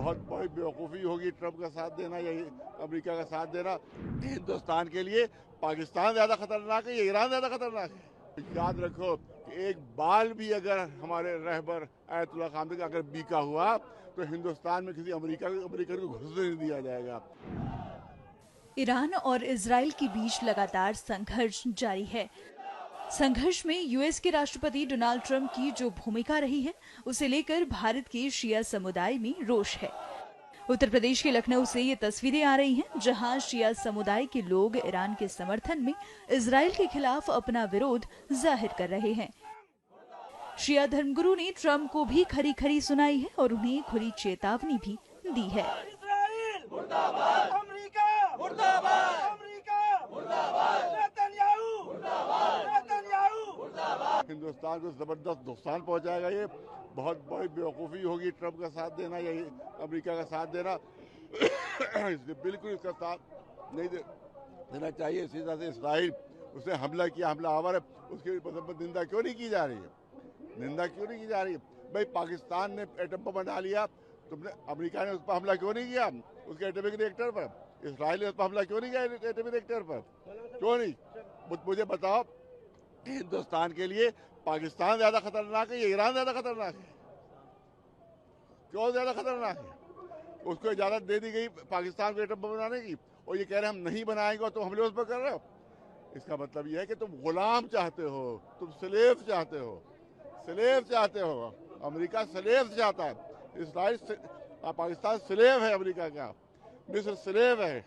बहुत बड़ी बेवकूफ़ी होगी ट्रंप का साथ देना या अमेरिका का साथ देना। हिंदुस्तान के लिए पाकिस्तान ज़्यादा खतरनाक है या ईरान ज़्यादा खतरनाक है। याद रखो कि एक बाल भी अगर हमारे रहबर आयतुल्लाह खामेनी का अगर बीका हुआ तो हिंदुस्तान में किसी अमेरिकन को घुसने नहीं दिया जाएगा। ईरान और इजराइल के बीच लगातार संघर्ष जारी है। संघर्ष में यूएस के राष्ट्रपति डोनाल्ड ट्रंप की जो भूमिका रही है, उसे लेकर भारत के शिया समुदाय में रोष है। उत्तर प्रदेश के लखनऊ से ये तस्वीरें आ रही हैं, जहां शिया समुदाय के लोग ईरान के समर्थन में इजराइल के खिलाफ अपना विरोध जाहिर कर रहे हैं। शिया धर्मगुरु ने ट्रंप को भी खरी खरी सुनाई है और उन्हें खुली चेतावनी भी दी है। हिंदुस्तान को जबरदस्त नुकसान पहुंचाएगा। ये बहुत बड़ी बेवकूफ़ी होगी ट्रंप का साथ देना या अमेरिका का साथ देना। इसलिए बिल्कुल इसका साथ नहीं देना चाहिए। इसी तरह से इसराइल उसने हमला किया, हमला आवर है, उसकी निंदा क्यों नहीं की जा रही है? निंदा क्यों नहीं की जा रही है? भाई पाकिस्तान ने एटम बम बना लिया, तुमने अमेरिका ने उस पर हमला क्यों नहीं किया उसके एटॉमिक रिएक्टर पर? इसराइल ने उस पर हमला क्यों नहीं किया एटॉमिक रिएक्टर पर? क्यों नहीं? मुझे बताओ, हिंदुस्तान के लिए पाकिस्तान ज्यादा खतरनाक है या ईरान ज्यादा खतरनाक है? क्यों ज्यादा खतरनाक है? उसको इजाजत दे दी गई पाकिस्तान को एटम बम बनाने की, और ये कह रहे हम नहीं बनाएंगे, तो हमले उस पर कर रहे हो। इसका मतलब यह है कि तुम गुलाम चाहते हो, तुम स्लेव चाहते हो, स्लेव चाहते हो। अमेरिका स्लेव चाहता है, इसराइल पाकिस्तान स्लेव है अमेरिका का, मिस्र स्लेव है,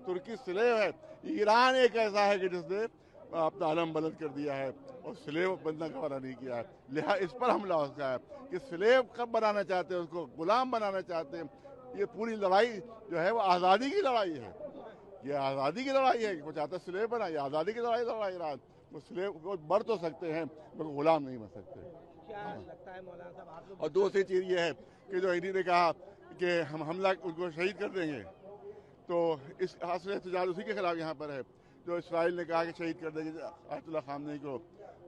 तुर्की स्लेव है, ईरान एक ऐसा है कि जिसने अपना आलम बुलंद कर दिया है और स्लेव बनना का वादा नहीं किया है। लिहाजा इस पर हमला उसका है कि स्लेव कब बनाना चाहते हैं, उसको गुलाम बनाना चाहते हैं। ये पूरी लड़ाई जो है वो आज़ादी की लड़ाई है। ये आज़ादी की लड़ाई है। वो चाहता है स्लेव बना, ये आज़ादी की लड़ाई लड़ाई। वो स्लेव को मर तो सकते हैं मगर गुलाम नहीं बन सकते। क्या लगता है मौलाना साहब आप लोग? और दूसरी चीज़ ये है कि जो इन्हीं ने कहा कि हम हमला उनको शहीद कर देंगे, तो इस हासिल एहतजाज उसी के खिलाफ यहाँ पर है। जो इसराइल ने कहा कि शहीद कर देंगे आयतुल्लाह खामेनी को,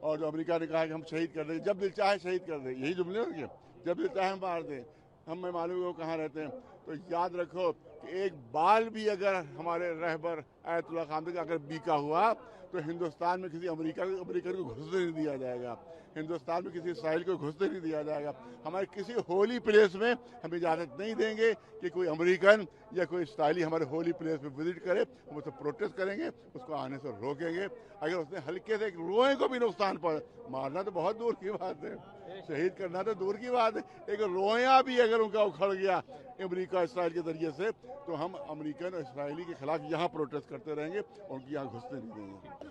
और जो अमेरिका ने कहा कि हम शहीद कर देंगे, जब दिल चाहे शहीद कर देंगे, यही जुमले होंगे, जब दिल चाहे हम मार दें। हमें मालूम है वो कहाँ रहते हैं। तो याद रखो कि एक बाल भी अगर हमारे रहबर आयतुल्लाह खामेनी का अगर बीका हुआ तो हिंदुस्तान में किसी अमेरिकन को घुसने नहीं दिया जाएगा। हिंदुस्तान में किसी इसराइल को घुसने नहीं दिया जाएगा। हमारे किसी होली प्लेस में हम इजाज़त नहीं देंगे कि कोई अमेरिकन या कोई इसराइली हमारे होली प्लेस में विजिट करे। हम उससे प्रोटेस्ट करेंगे, उसको आने से रोकेंगे। अगर उसने हल्के से एक रोए को भी नुकसान पहुंचा, मारना तो बहुत दूर की बात है, शहीद करना तो दूर की बात है, एक रोया भी अगर उनका उखड़ गया अमेरिका इसराइल के जरिए से, तो हम अमेरिकन और इसराइली के खिलाफ यहाँ प्रोटेस्ट करते रहेंगे और उनकी यहाँ घुसने नहीं देंगे।